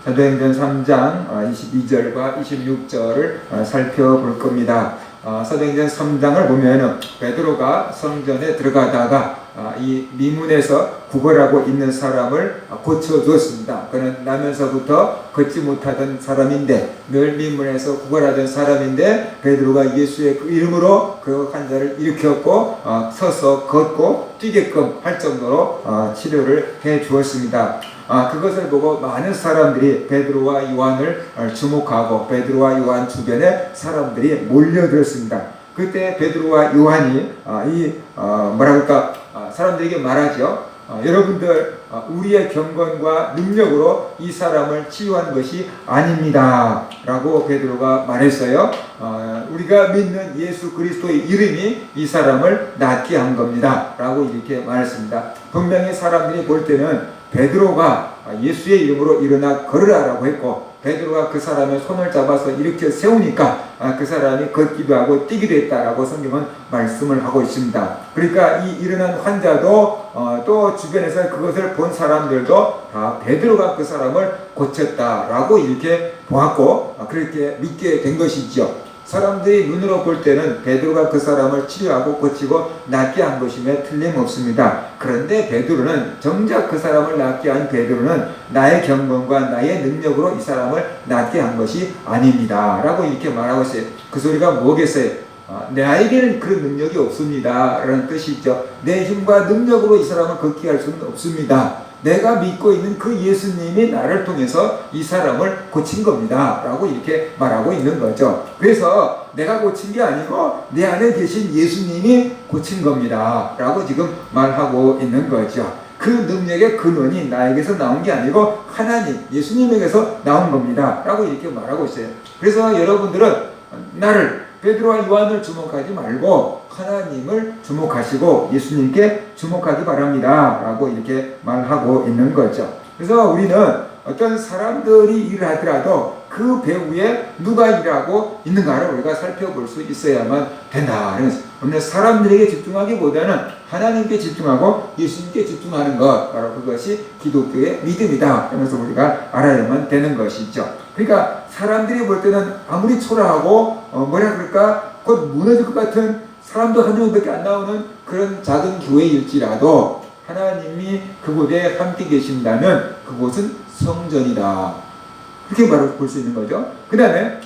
사도행전 3장 22절과 26절을 살펴볼 겁니다. 사도행전 3장을 보면은 베드로가 성전에 들어가다가 이 미문에서 구걸하고 있는 사람을 고쳐주었습니다. 그는 나면서부터 걷지 못하던 사람인데, 늘 미문에서 구걸하던 사람인데 베드로가 예수의 그 이름으로 그 환자를 일으켰고 서서 걷고 뛰게끔 할 정도로 치료를 해 주었습니다. 그것을 보고 많은 사람들이 베드로와 요한을 주목하고 베드로와 요한 주변에 사람들이 몰려들었습니다. 그때 베드로와 요한이 사람들에게 말하죠. 여러분들, 우리의 경건과 능력으로 이 사람을 치유한 것이 아닙니다 라고 베드로가 말했어요. 우리가 믿는 예수 그리스도의 이름이 이 사람을 낫게 한 겁니다 라고 이렇게 말했습니다. 분명히 사람들이 볼 때는 베드로가 예수의 이름으로 일어나 걸으라라고 했고, 베드로가 그 사람의 손을 잡아서 일으켜 세우니까 그 사람이 걷기도 하고 뛰기도 했다라고 성경은 말씀을 하고 있습니다. 그러니까 이 일어난 환자도 또 주변에서 그것을 본 사람들도 다 베드로가 그 사람을 고쳤다라고 이렇게 보았고 그렇게 믿게 된 것이죠. 사람들이 눈으로 볼 때는 베드로가 그 사람을 치료하고 고치고 낫게 한 것임에 틀림없습니다. 그런데 베드로는, 정작 그 사람을 낫게 한 베드로는 나의 경건과 나의 능력으로 이 사람을 낫게 한 것이 아닙니다 라고 이렇게 말하고 있어요. 그 소리가 뭐겠어요? 나에게는 그런 능력이 없습니다 라는 뜻이죠. 내 힘과 능력으로 이 사람을 걷게 할 수는 없습니다. 내가 믿고 있는 그 예수님이 나를 통해서 이 사람을 고친 겁니다 라고 이렇게 말하고 있는 거죠. 그래서 내가 고친 게 아니고 내 안에 계신 예수님이 고친 겁니다 라고 지금 말하고 있는 거죠. 그 능력의 근원이 나에게서 나온 게 아니고 하나님, 예수님에게서 나온 겁니다 라고 이렇게 말하고 있어요. 그래서 여러분들은 나를, 베드로와 요한을 주목하지 말고 하나님을 주목하시고 예수님께 주목하기 바랍니다 라고 이렇게 말하고 있는 거죠. 그래서 우리는 어떤 사람들이 일을 하더라도 그 배후에 누가 일하고 있는가를 우리가 살펴볼 수 있어야만 된다. 그래서 사람들에게 집중하기보다는 하나님께 집중하고 예수님께 집중하는 것, 바로 그것이 기독교의 믿음이다. 그래서 우리가 알아야만 되는 것이죠. 그러니까 사람들이 볼 때는 아무리 초라하고 곧 무너질 것 같은, 사람도 한 명밖에 안 나오는 그런 작은 교회일지라도 하나님이 그곳에 함께 계신다면 그곳은 성전이다, 그렇게 바로 볼 수 있는 거죠. 그 다음에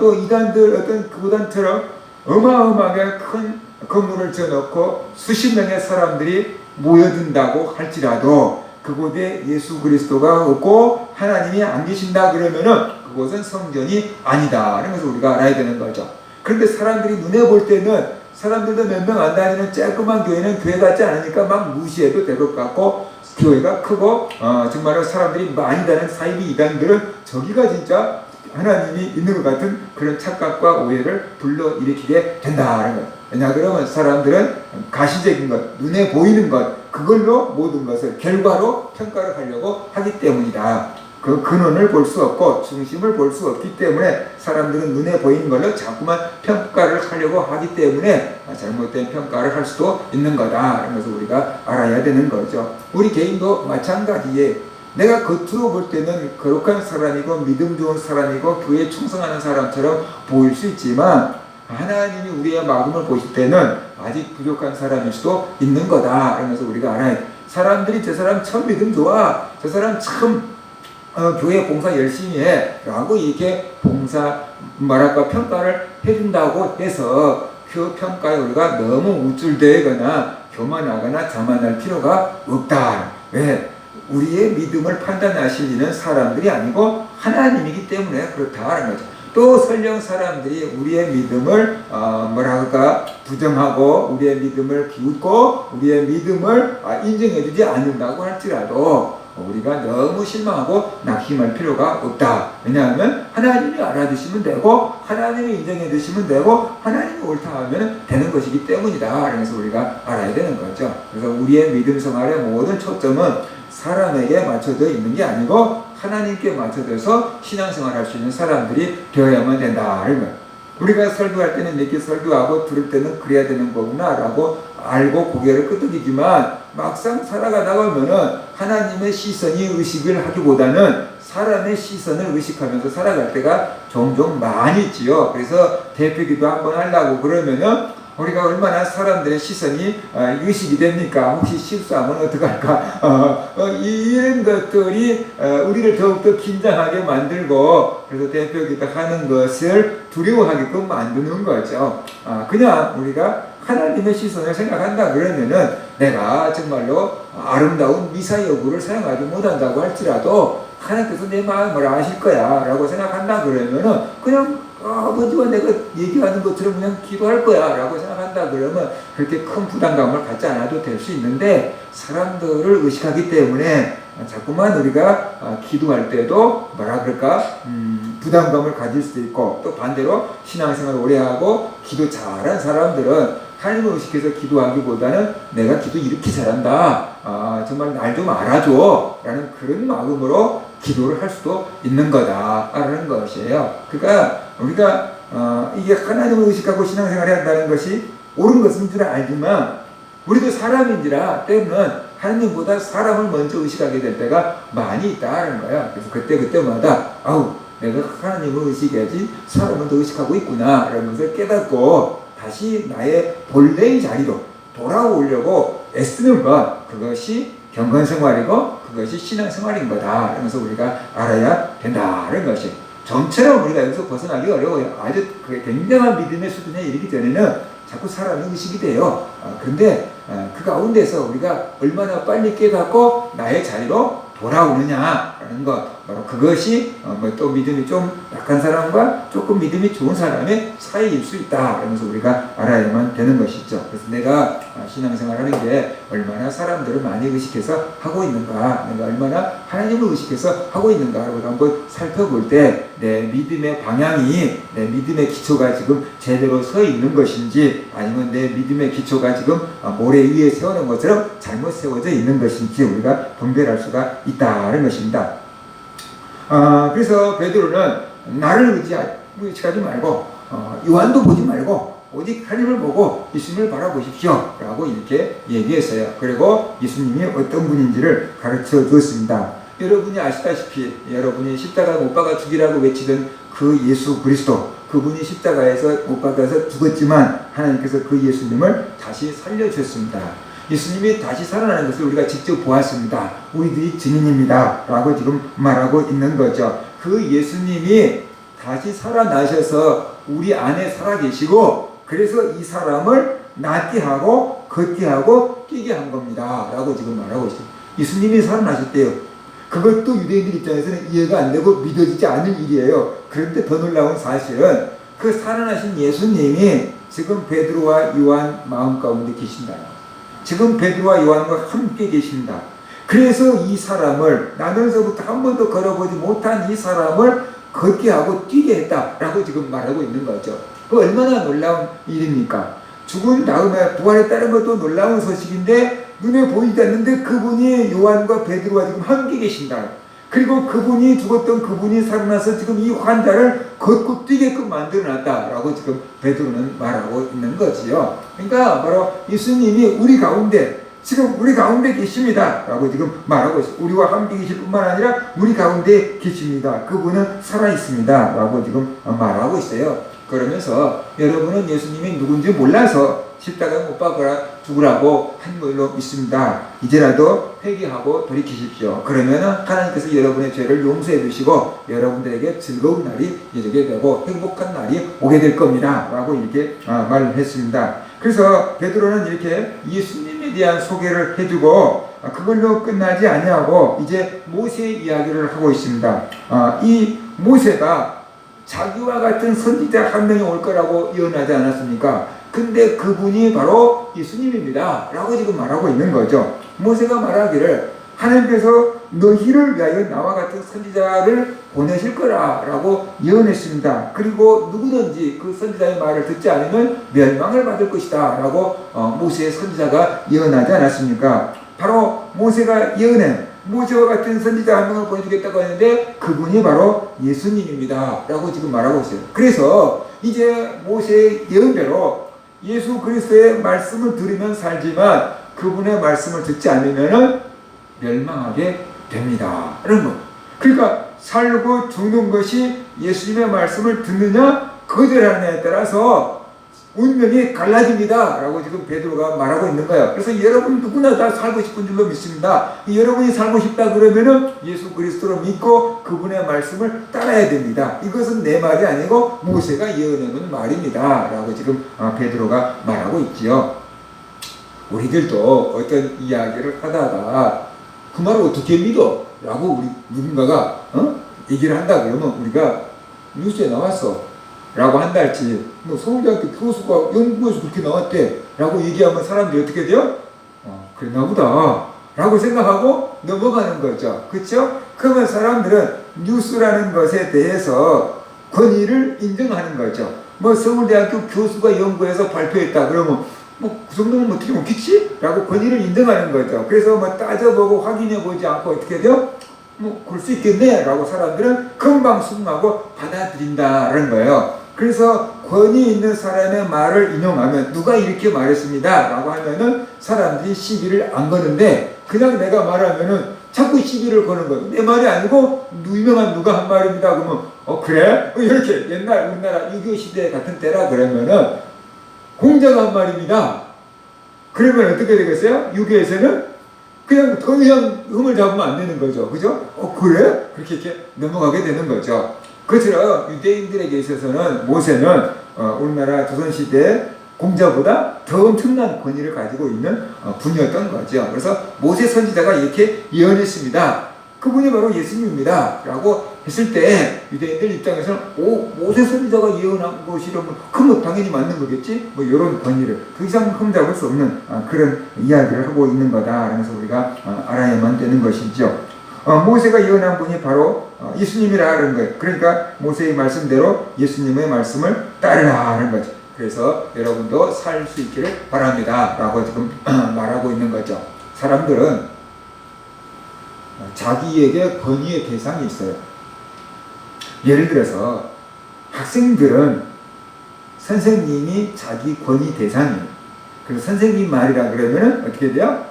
또 이단들, 어떤 교단처럼 어마어마하게 큰 건물을 지어놓고 수십 명의 사람들이 모여든다고 할지라도 그곳에 예수 그리스도가 없고 하나님이 안 계신다 그러면은 그곳은 성전이 아니다. 그래서 우리가 알아야 되는 거죠. 그런데 사람들이 눈에 볼 때는, 사람들도 몇 명 안 다니는 쬐끄만 교회는 교회 같지 않으니까 막 무시해도 될 것 같고, 교회가 크고 정말로 사람들이 많이 다니는 사이비 이단들은 저기가 진짜 하나님이 있는 것 같은 그런 착각과 오해를 불러일으키게 된다는 거예요. 왜냐 그러면 사람들은 가시적인 것, 눈에 보이는 것, 그걸로 모든 것을 결과로 평가를 하려고 하기 때문이다. 그 근원을 볼 수 없고 중심을 볼 수 없기 때문에 사람들은 눈에 보이는 걸로 자꾸만 평가를 하려고 하기 때문에 잘못된 평가를 할 수도 있는 거다. 그래서 우리가 알아야 되는 거죠. 우리 개인도 마찬가지에 내가 겉으로 볼 때는 거룩한 사람이고 믿음 좋은 사람이고 교회에 충성하는 사람처럼 보일 수 있지만 하나님이 우리의 마음을 보실 때는 아직 부족한 사람일 수도 있는 거다. 그러면서 우리가 알아야 돼. 사람들이 저 사람 참 믿음 좋아, 저 사람 참 교회 봉사 열심히 해 라고 이렇게 평가를 해준다고 해서 그 평가에 우리가 너무 우쭐대거나 교만하거나 자만할 필요가 없다. 왜? 우리의 믿음을 판단하시는 사람들이 아니고 하나님이기 때문에 그렇다는 거죠. 또 설령 사람들이 우리의 믿음을 부정하고 우리의 믿음을 비웃고 우리의 믿음을 인정해주지 않는다고 할지라도 우리가 너무 실망하고 낙심할 필요가 없다. 왜냐하면 하나님이 알아주시면 되고 하나님이 인정해 주시면 되고 하나님이 옳다 하면 되는 것이기 때문이다. 그래서 우리가 알아야 되는 거죠. 그래서 우리의 믿음 생활의 모든 초점은 사람에게 맞춰져 있는 게 아니고 하나님께 맞춰져서 신앙생활 할 수 있는 사람들이 되어야만 된다. 우리가 설교할 때는 이렇게 설교하고 들을 때는 그래야 되는 거구나 라고 알고 고개를 끄덕이지만 막상 살아가다 보면은 하나님의 시선이 의식을 하기보다는 사람의 시선을 의식하면서 살아갈 때가 종종 많이 있지요. 그래서 대표기도 한번 하려고 그러면은 우리가 얼마나 사람들의 시선이 의식이 됩니까? 혹시 실수하면 어떡할까? 이런 것들이 우리를 더욱더 긴장하게 만들고, 그래서 대표기도 하는 것을 두려워하게끔 만드는 거죠. 그냥 우리가 하나님의 시선을 생각한다 그러면은 내가 정말로 아름다운 미사 여구를 사용하지 못한다고 할지라도 하나님께서 내 마음을 아실 거야 라고 생각한다 그러면은 그냥 아버지와 내가 얘기하는 것처럼 그냥 기도할 거야 라고 생각한다 그러면 그렇게 큰 부담감을 갖지 않아도 될 수 있는데, 사람들을 의식하기 때문에 자꾸만 우리가 기도할 때도 뭐라 그럴까 부담감을 가질 수도 있고, 또 반대로 신앙생활을 오래 하고 기도 잘한 사람들은 하나님을 의식해서 기도하기보다는 내가 기도 이렇게 잘한다, 정말 날 좀 알아줘 라는 그런 마음으로 기도를 할 수도 있는 거다라는 것이에요. 그러니까 우리가 이게 하나님을 의식하고 신앙생활을 한다는 것이 옳은 것인 줄 알지만, 우리도 사람인지라 때로는 하나님보다 사람을 먼저 의식하게 될 때가 많이 있다는 거야. 그래서 그때마다 내가 하나님을 의식해야지 사람을 더 의식하고 있구나 라는 것을 깨닫고 다시 나의 본래의 자리로 돌아오려고 애쓰는 것, 그것이 경건생활이고 그것이 신앙생활인 거다 라면서 우리가 알아야 된다는 것이, 좀처럼 우리가 여기서 벗어나기 어려워요. 아주 굉장한 믿음의 수준에 이르기 전에는 자꾸 사람이 의식이 돼요. 그런데 그 가운데서 우리가 얼마나 빨리 깨닫고 나의 자리로 돌아오느냐라는 것, 바로 그것이 또 믿음이 좀 약한 사람과 조금 믿음이 좋은 사람의 사이일 수 있다 그러면서 우리가 알아야만 되는 것이죠. 그래서 내가 신앙생활하는 게 얼마나 사람들을 많이 의식해서 하고 있는가, 내가 얼마나 하나님을 의식해서 하고 있는가를 한번 살펴볼 때 내 믿음의 방향이, 내 믿음의 기초가 지금 제대로 서 있는 것인지, 아니면 내 믿음의 기초가 지금 모래 위에 세우는 것처럼 잘못 세워져 있는 것인지 우리가 분별할 수가 있다는 것입니다. 그래서 베드로는 나를 의식하지 말고 요한도 보지 말고 오직 하나님을 보고 예수님을 바라보십시오 라고 이렇게 얘기했어요. 그리고 예수님이 어떤 분인지를 가르쳐 주었습니다. 여러분이 아시다시피 여러분이 십자가 못 박아 죽이라고 외치던 그 예수 그리스도, 그분이 십자가에서 못 박아서 죽었지만 하나님께서 그 예수님을 다시 살려주셨습니다. 예수님이 다시 살아나는 것을 우리가 직접 보았습니다. 우리들이 증인입니다 라고 지금 말하고 있는 거죠. 그 예수님이 다시 살아나셔서 우리 안에 살아계시고, 그래서 이 사람을 낫게 하고 걷게 하고 뛰게 한 겁니다 라고 지금 말하고 있어요. 예수님이 살아나셨대요. 그것도 유대인들 입장에서는 이해가 안 되고 믿어지지 않을 일이에요. 그런데 더 놀라운 사실은 그 살아나신 예수님이 지금 베드로와 요한 마음 가운데 계신다. 지금 베드로와 요한과 함께 계신다. 그래서 이 사람을, 나면서부터 한 번도 걸어보지 못한 이 사람을 걷게 하고 뛰게 했다라고 지금 말하고 있는 거죠. 그 얼마나 놀라운 일입니까? 죽은 다음에 부활했다는 것도 놀라운 소식인데, 눈에 보이지 않는데 그분이 요한과 베드로와 지금 함께 계신다. 그리고 그분이 죽었던 그분이 살아나서 지금 이 환자를 걷고 뛰게끔 만들어놨다라고 지금 베드로는 말하고 있는 거지요. 그러니까 바로 예수님이 우리 가운데, 지금 우리 가운데 계십니다 라고 지금 말하고 있어요. 우리와 함께 계실 뿐만 아니라 우리 가운데 계십니다. 그분은 살아있습니다 라고 지금 말하고 있어요. 그러면서 여러분은 예수님이 누군지 몰라서 십자가에 못 박아 죽으라고 한 걸로 믿습니다. 이제라도 회개하고 돌이키십시오. 그러면 하나님께서 여러분의 죄를 용서해 주시고 여러분들에게 즐거운 날이 이르게 되고 행복한 날이 오게 될 겁니다 라고 이렇게 말을 했습니다. 그래서 베드로는 이렇게 예수님에 대한 소개를 해주고 그걸로 끝나지 아니하고 이제 모세 이야기를 하고 있습니다. 이 모세가 자기와 같은 선지자 한 명이 올 거라고 예언하지 않았습니까? 근데 그분이 바로 예수님입니다 라고 지금 말하고 있는 거죠. 모세가 말하기를 하나님께서 너희를 위하여 나와 같은 선지자를 보내실 거라 라고 예언했습니다. 그리고 누구든지 그 선지자의 말을 듣지 않으면 멸망을 받을 것이다 라고 모세의 선지자가 예언하지 않았습니까? 바로 모세가 예언한 모세와 같은 선지자 한 명을 보내주겠다고 했는데 그분이 바로 예수님입니다 라고 지금 말하고 있어요. 그래서 이제 모세의 예언대로 예수 그리스도의 말씀을 들으면 살지만 그분의 말씀을 듣지 않으면 멸망하게 됩니다 라는 거. 그러니까 살고 죽는 것이 예수님의 말씀을 듣느냐 거절하느냐에 따라서 운명이 갈라집니다 라고 지금 베드로가 말하고 있는 거예요. 그래서 여러분 누구나 다 살고 싶은 줄로 믿습니다. 여러분이 살고 싶다 그러면은 예수 그리스도를 믿고 그분의 말씀을 따라야 됩니다. 이것은 내 말이 아니고 모세가 예언해놓은 말입니다 라고 지금 베드로가 말하고 있지요. 우리들도 어떤 이야기를 하다가 그 말을 어떻게 믿어? 라고 우리 누군가가 얘기를 한다 그러면 우리가 뉴스에 나왔어 라고 한다 할지 뭐 서울대학교 교수가 연구에서 그렇게 나왔대 라고 얘기하면 사람들이 어떻게 돼요? 그랬나 보다 라고 생각하고 넘어가는 거죠. 그렇죠? 그러면 사람들은 뉴스라는 것에 대해서 권위를 인정하는 거죠. 뭐 서울대학교 교수가 연구해서 발표했다 그러면 뭐 그 정도는 어떻게 먹겠지? 라고 권위를 인정하는 거죠. 그래서 뭐 따져보고 확인해보지 않고 어떻게 돼요? 뭐 그럴 수 있겠네 라고 사람들은 금방 수긍하고 받아들인다는 거예요. 그래서 권위 있는 사람의 말을 인용하면 누가 이렇게 말했습니다 라고 하면은 사람들이 시비를 안 거는데 그냥 내가 말하면은 자꾸 시비를 거는 거예요. 내 말이 아니고 유명한 누가 한 말입니다 그러면 그래? 이렇게 옛날 우리나라 6.25 시대 같은 때라 그러면은 공자가 한 말입니다. 그러면 어떻게 되겠어요? 6.25에서는 그냥 더 이상 흠을 잡으면 안 되는 거죠. 그죠? 그래? 그렇게 이렇게 넘어가게 되는 거죠. 그처럼 유대인들에게 있어서는 모세는 우리나라 조선시대 공자보다 더 엄청난 권위를 가지고 있는 분이었던 거죠. 그래서 모세 선지자가 이렇게 예언했습니다. 그분이 바로 예수님입니다. 라고 했을 때 유대인들 입장에서는 모세 선지자가 예언한 것이라면 그럼 당연히 맞는 거겠지? 뭐 이런 권위를 그 이상 흠잡을 수 없는 그런 이야기를 하고 있는 거다. 그래서 우리가 알아야만 되는 것이죠. 모세가 예언한 분이 바로 예수님이라는 거예요. 그러니까 모세의 말씀대로 예수님의 말씀을 따르라 하는 거죠. 그래서 여러분도 살 수 있기를 바랍니다. 라고 지금 말하고 있는 거죠. 사람들은 자기에게 권위의 대상이 있어요. 예를 들어서 학생들은 선생님이 자기 권위 대상이에요. 그래서 선생님 말이라 그러면 어떻게 돼요?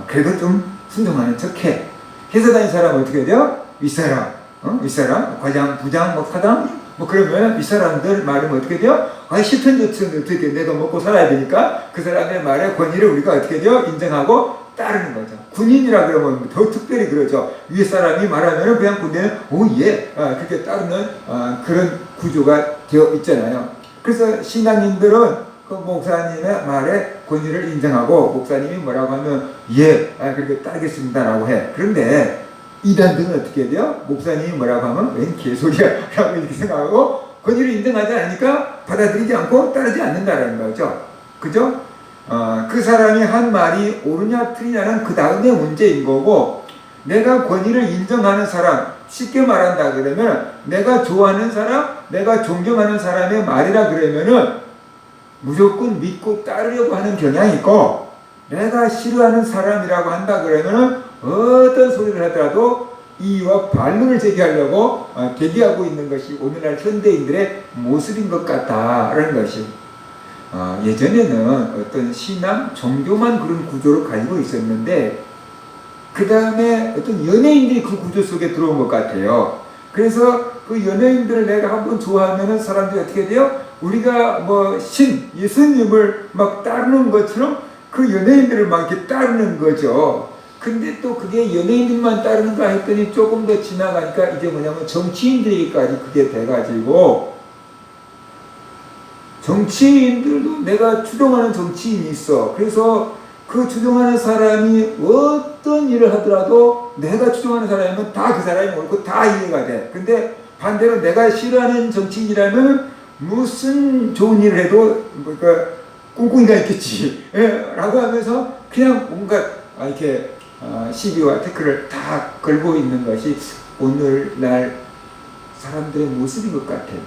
그래도 좀 순종하는 척해. 회사 다니는 사람은 어떻게 돼요? 윗사람, 윗사람, 과장, 부장, 뭐 사장, 뭐 그러면 윗사람들 말이면 어떻게 돼요? 싫든 좋든 어떻게 내가 먹고 살아야 되니까 그 사람의 말의 권위를 우리가 어떻게 돼요? 인정하고 따르는 거죠. 군인이라 그러면 더 특별히 그러죠. 위에 사람이 말하면 그냥 군대는 예, 그렇게 따르는 그런 구조가 되어 있잖아요. 그래서 신앙인들은 그 목사님의 말에 권위를 인정하고 목사님이 뭐라고 하면 예, 그렇게 따르겠습니다라고 해. 그런데 이단들은 어떻게 돼요? 목사님이 뭐라고 하면 웬 개소리야 라고 이렇게 생각하고 권위를 인정하지 않으니까 받아들이지 않고 따르지 않는다는 거죠. 그죠? 그 사람이 한 말이 옳으냐 틀리냐는 그 다음의 문제인 거고 내가 권위를 인정하는 사람, 쉽게 말한다 그러면 내가 좋아하는 사람, 내가 존경하는 사람의 말이라 그러면은 무조건 믿고 따르려고 하는 경향이 있고 내가 싫어하는 사람이라고 한다 그러면은 어떤 소리를 하더라도 이와 반론을 제기하려고 대기하고 있는 것이 오늘날 현대인들의 모습인 것 같다라는 것이 예전에는 어떤 신앙, 종교만 그런 구조를 가지고 있었는데 그 다음에 어떤 연예인들이 그 구조 속에 들어온 것 같아요. 그래서 그 연예인들을 내가 한번 좋아하면은 사람들이 어떻게 돼요? 우리가 뭐 예수님을 막 따르는 것처럼 그 연예인들을 막 이렇게 따르는 거죠. 근데 또 그게 연예인들만 따르는가 했더니 조금 더 지나가니까 이제 뭐냐면 정치인들에게까지 그게 돼가지고 정치인들도 내가 추종하는 정치인이 있어. 그래서 그 추종하는 사람이 어떤 일을 하더라도 내가 추종하는 사람이면 다 그 사람이 옳고 다 이해가 돼. 근데 반대로 내가 싫어하는 정치인이라면 무슨 좋은 일을 해도 그러니까 꿍꿍이가 있겠지 라고 하면서 그냥 뭔가 이렇게 시비와 태클을 다 걸고 있는 것이 오늘날 사람들의 모습인 것 같아요.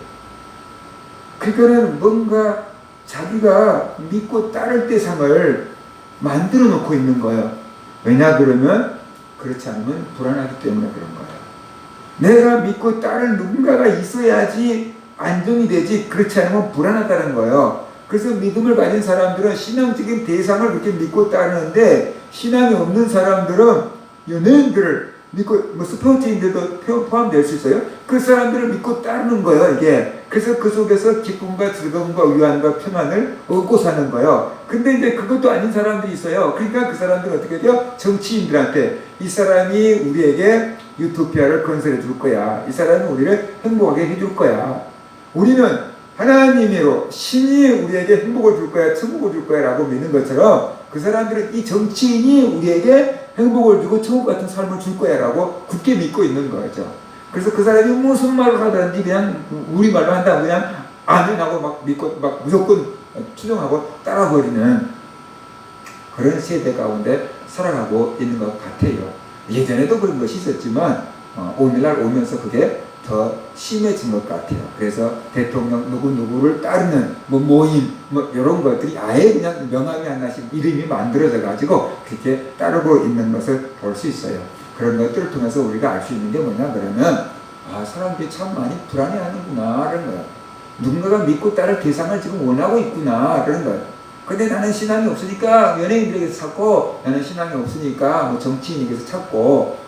그러니까는 뭔가 자기가 믿고 따를 대상을 만들어 놓고 있는 거예요. 왜냐 그러면 그렇지 않으면 불안하기 때문에 그런 거예요. 내가 믿고 따를 누군가가 있어야지 안정이 되지 그렇지 않으면 불안하다는 거예요. 그래서 믿음을 가진 사람들은 신앙적인 대상을 그렇게 믿고 따르는데 신앙이 없는 사람들은 연예인들을 믿고 뭐 스포츠인들도 포함될 수 있어요. 그 사람들을 믿고 따르는 거예요. 이게 그래서 그 속에서 기쁨과 즐거움과 위안과 평안을 얻고 사는 거예요. 근데 이제 그것도 아닌 사람들이 있어요. 그러니까 그 사람들은 어떻게 돼요? 정치인들한테 이 사람이 우리에게 유토피아를 건설해 줄 거야. 이 사람이 우리를 행복하게 해줄 거야. 우리는 하나님으로 신이 우리에게 행복을 줄 거야, 천국을 줄 거야 라고 믿는 것처럼 그 사람들은 이 정치인이 우리에게 행복을 주고 천국 같은 삶을 줄 거야 라고 굳게 믿고 있는 거죠. 그래서 그 사람이 무슨 말을 하든지 그냥 우리말로 한다고 그냥 아멘하고 막 믿고 막 무조건 추종하고 따라버리는 그런 세대 가운데 살아가고 있는 것 같아요. 예전에도 그런 것이 있었지만 오늘날 오면서 그게 더 심해진 것 같아요. 그래서 대통령 누구누구를 따르는 모임 이런 것들이 아예 그냥 명함이 하나씩 이름이 만들어져 가지고 그렇게 따르고 있는 것을 볼 수 있어요. 그런 것들을 통해서 우리가 알 수 있는 게 뭐냐 그러면 사람들이 참 많이 불안해하는구나 그런 거예요. 누군가가 믿고 따를 대상을 지금 원하고 있구나 그런 거예요. 근데 나는 신앙이 없으니까 연예인들에게서 찾고 나는 신앙이 없으니까 뭐 정치인에게서 찾고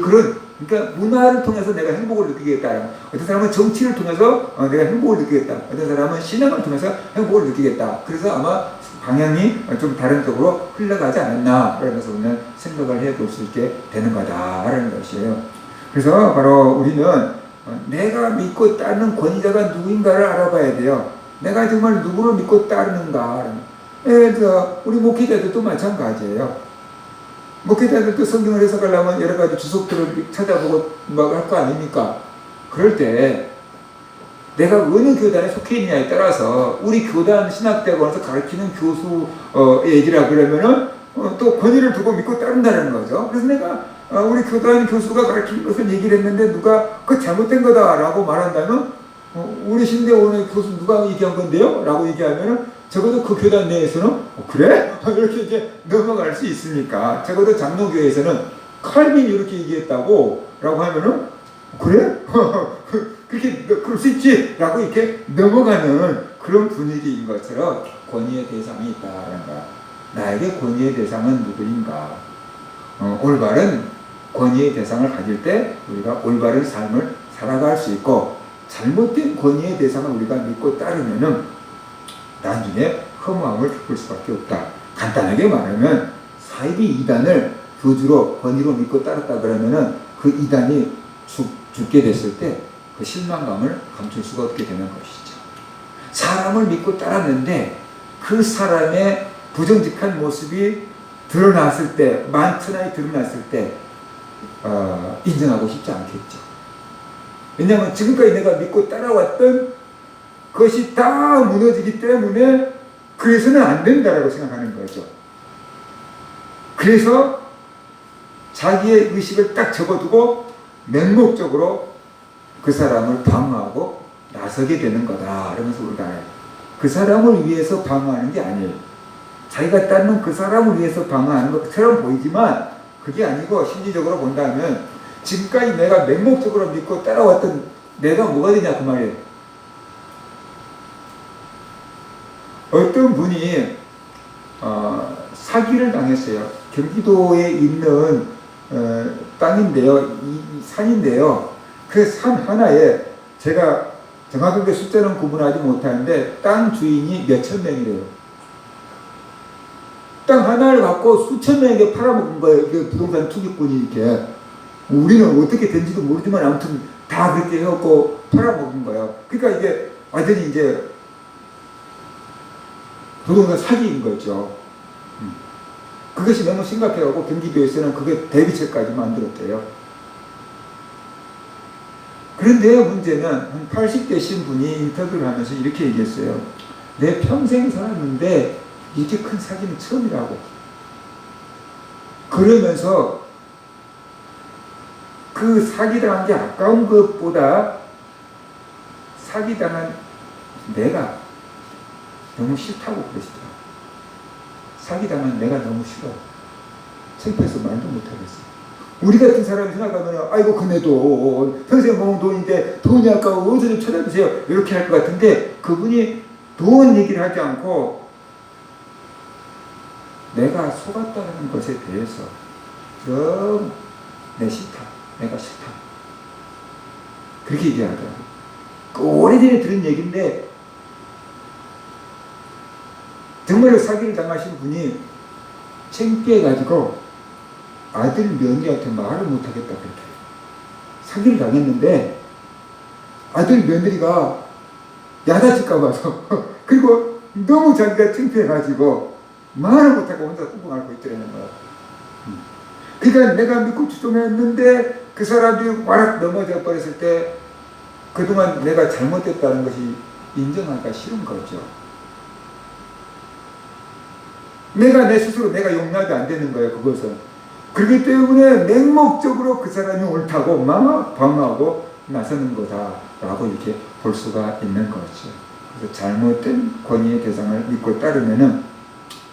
그런 그러니까 문화를 통해서 내가 행복을 느끼겠다. 어떤 사람은 정치를 통해서 내가 행복을 느끼겠다. 어떤 사람은 신앙을 통해서 행복을 느끼겠다. 그래서 아마 방향이 좀 다른 쪽으로 흘러가지 않았나 그러면서 우리는 생각을 해볼 수 있게 되는 거다라는 것이에요. 그래서 바로 우리는 내가 믿고 따르는 권위자가 누구인가를 알아봐야 돼요. 내가 정말 누구를 믿고 따르는가. 우리 목회자들도 마찬가지예요. 목회자들도 성경을 해석하려면 여러 가지 주석들을 찾아보고 막 할 거 아닙니까? 그럴 때 내가 어느 교단에 속해 있느냐에 따라서 우리 교단 신학대학원에서 가르치는 교수 얘기라 그러면은 또 권위를 두고 믿고 따른다는 거죠. 그래서 내가 우리 교단 교수가 가르치는 것을 얘기를 했는데 누가 그거 잘못된 거다라고 말한다면 우리 신대원의 교수 누가 얘기한 건데요? 라고 얘기하면은 적어도 그 교단 내에서는 그래? 이렇게 이제 넘어갈 수 있으니까 적어도 장로교회에서는 칼빈이 이렇게 얘기했다고 라고 하면은 그래? 그렇게 그럴 수 있지? 라고 이렇게 넘어가는 그런 분위기인 것처럼 권위의 대상이 있다는 거야. 나에게 권위의 대상은 누구인가? 올바른 권위의 대상을 가질 때 우리가 올바른 삶을 살아갈 수 있고 잘못된 권위의 대상을 우리가 믿고 따르면은 나중에 허무함을 겪을 수밖에 없다. 간단하게 말하면 사이비 이단을 교주로 권위로 믿고 따랐다 그러면은 그 이단이 죽게 됐을 때 그 실망감을 감출 수가 없게 되는 것이죠. 사람을 믿고 따랐는데 그 사람의 부정직한 모습이 드러났을 때, 만천하에 드러났을 때 인정하고 싶지 않겠죠. 왜냐하면 지금까지 내가 믿고 따라왔던 그것이 다 무너지기 때문에 그래서는 안 된다라고 생각하는 거죠. 그래서 자기의 의식을 딱 접어두고 맹목적으로 그 사람을 방어하고 나서게 되는 거다. 그러면서 우리가 알아요. 그 사람을 위해서 방어하는 게 아니에요. 자기가 따르는 그 사람을 위해서 방어하는 것처럼 보이지만 그게 아니고 심리적으로 본다면 지금까지 내가 맹목적으로 믿고 따라왔던 내가 뭐가 되냐 그 말이에요. 어떤 분이 사기를 당했어요. 경기도에 있는 땅인데요, 산인데요. 그 산 하나에 제가 정확하게 숫자는 구분하지 못하는데 땅 주인이 몇천 명이래요. 땅 하나를 갖고 수천 명에게 팔아먹은 거예요. 그 부동산 투기꾼이 이렇게. 우리는 어떻게 된지도 모르지만 아무튼 다 그렇게 해갖고 팔아먹은 거예요. 그러니까 이게 완전히 이제 부동산 사기인 거죠. 그것이 너무 심각해가지고 경기도에서는 그게 대비책까지 만들었대요. 그런데 문제는 한 80대신 분이 인터뷰를 하면서 이렇게 얘기했어요. 내 평생 살았는데 이렇게 큰 사기는 처음이라고. 그러면서 그 사기당한 게 아까운 것보다 사기당한 내가 너무 싫다고 그러시더라고요. 사기당한 내가 너무 싫어. 창피해서 말도 못하겠어. 우리 같은 사람이 생각하면 아이고 그네도 평생 모은 돈인데 돈이 아까워 어디서 좀 찾아주세요. 이렇게 할 것 같은데 그분이 돈 얘기를 하지 않고 내가 속았다는 것에 대해서 너무 내 싫다. 내가 싫다. 그렇게 얘기하더라고요. 그 오래전에 들은 얘기인데 정말로 사기를 당하신 분이 창피해가지고 아들 며느리한테 말을 못하겠다 그랬대요. 사기를 당했는데 아들 며느리가 야단칠까 봐서 그리고 너무 자기가 창피해가지고 말을 못하고 혼자 꽁꽁 앓고 있더라는 거야. 그러니까 내가 믿고 추종했는데 그 사람이 와락 넘어져 버렸을 때 그동안 내가 잘못됐다는 것이 인정하기가 싫은 거죠. 내가 내 스스로 내가 용납이 안 되는 거예요. 그것은. 그렇기 때문에 맹목적으로 그 사람이 옳다고 방어하고 나서는 거다라고 이렇게 볼 수가 있는 거죠. 그래서 잘못된 권위의 대상을 믿고 따르면은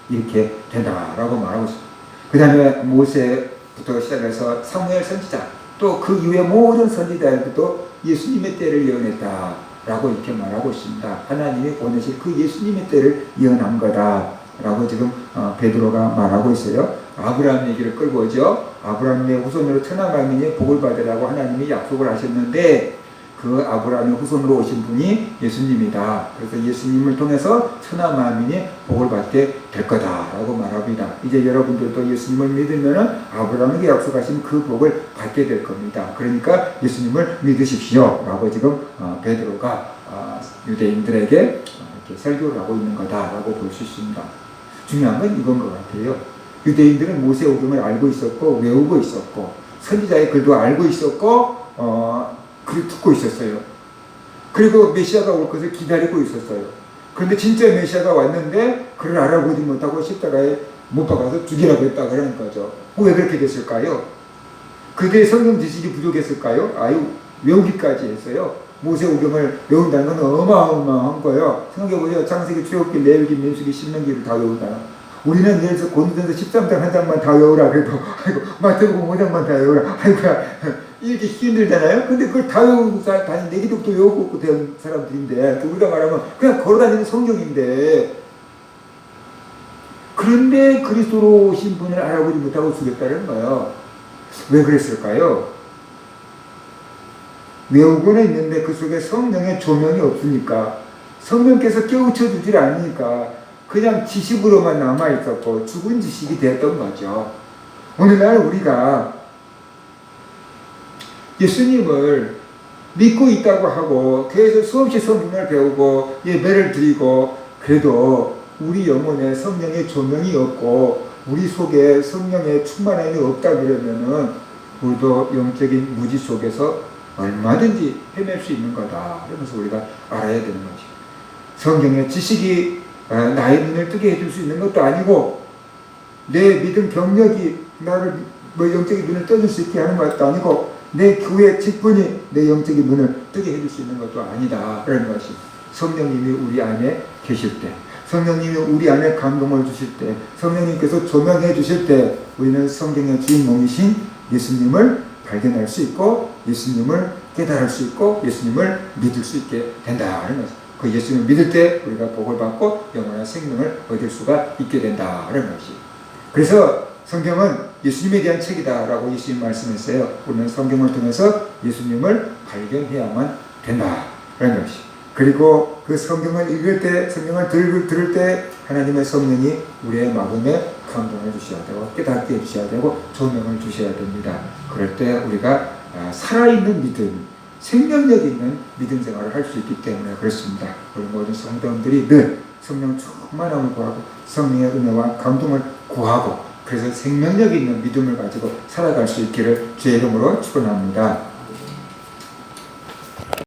이렇게 된다라고 말하고 있습니다. 그 다음에 모세부터 시작해서 사무엘 선지자 또 그 이후에 모든 선지자들도 예수님의 때를 예언했다라고 이렇게 말하고 있습니다. 하나님이 보내실 그 예수님의 때를 예언한 거다라고 지금 베드로가 말하고 있어요. 아브라함 얘기를 끌고 오죠. 아브라함의 후손으로 천하 만민이 복을 받으라고 하나님이 약속을 하셨는데 그 아브라함의 후손으로 오신 분이 예수님이다. 그래서 예수님을 통해서 천하 만민이 복을 받게 될 거다라고 말합니다. 이제 여러분들도 예수님을 믿으면 아브라함에게 약속하신 그 복을 받게 될 겁니다. 그러니까 예수님을 믿으십시오 라고 지금 베드로가 유대인들에게 이렇게 설교를 하고 있는 거다라고 볼 수 있습니다. 중요한 건 이건 것 같아요. 유대인들은 모세오경을 알고 있었고 외우고 있었고 선지자의 글도 알고 있었고 글을 듣고 있었어요. 그리고 메시아가 올 것을 기다리고 있었어요. 그런데 진짜 메시아가 왔는데 그를 알아보지 못하고 십자가에 못 박아서 죽이라고 했다 그러는 거죠. 왜 그렇게 됐을까요? 그들의 성경 지식이 부족했을까요? 아유, 외우기까지 했어요. 모세오경을 외운다는 건 어마어마한 거예요. 생각해보세요. 창세기, 출애굽기, 레위기, 민수기, 신명기를 다 외운다. 우리는 예를 들어서 고린도전서 13장 한 장만 다 외우라 그래도 아이고 마태복음 5장만 다 외우라 아이고야 이렇게 힘들잖아요. 근데 그걸 다 외우고 다니 내기도부터 외우고 된 사람들인데 우리가 말하면 그냥 걸어다니는 성경인데 그런데 그리스도로 오신 분을 알아보지 못하고 죽였다는 거예요. 왜 그랬을까요? 외우고는 있는데 그 속에 성령의 조명이 없으니까 성령께서 깨우쳐 주질 않으니까 그냥 지식으로만 남아있었고 죽은 지식이 됐던 거죠. 오늘날 우리가 예수님을 믿고 있다고 하고 교회에서 수없이 성경을 배우고 예배를 드리고 그래도 우리 영혼에 성령의 조명이 없고 우리 속에 성령의 충만함이 없다 그러면은 우리도 영적인 무지 속에서 얼마든지 헤맬 수 있는 거다. 그러면서 우리가 알아야 되는 거죠. 성경의 지식이 나의 눈을 뜨게 해줄 수 있는 것도 아니고 내 믿음 경력이 나를 영적인 눈을 떠줄 수 있게 하는 것도 아니고 내 교회 직분이 내 영적인 눈을 뜨게 해줄 수 있는 것도 아니다 라는 것이 성령님이 우리 안에 계실 때 성령님이 우리 안에 감동을 주실 때 성령님께서 조명해 주실 때 우리는 성경의 주인공이신 예수님을 발견할 수 있고 예수님을 깨달을 수 있고 예수님을 믿을 수 있게 된다는 것입니다. 그 예수님을 믿을 때 우리가 복을 받고 영원한 생명을 얻을 수가 있게 된다는 것이. 그래서 성경은 예수님에 대한 책이다라고 예수님 말씀했어요. 우리는 성경을 통해서 예수님을 발견해야만 된다라는 것이. 그리고 그 성경을 읽을 때, 성경을 들을 때 하나님의 성령이 우리의 마음에 감동을 주셔야 되고 깨닫게 해주셔야 되고 조명을 주셔야 됩니다. 그럴 때 우리가 살아있는 믿음, 생명력 있는 믿음 생활을 할 수 있기 때문에 그렇습니다. 우리 모든 성도들이 늘 성령 충만함을 구하고 성령의 은혜와 감동을 구하고 그래서 생명력 있는 믿음을 가지고 살아갈 수 있기를 주의 이름으로 축원합니다.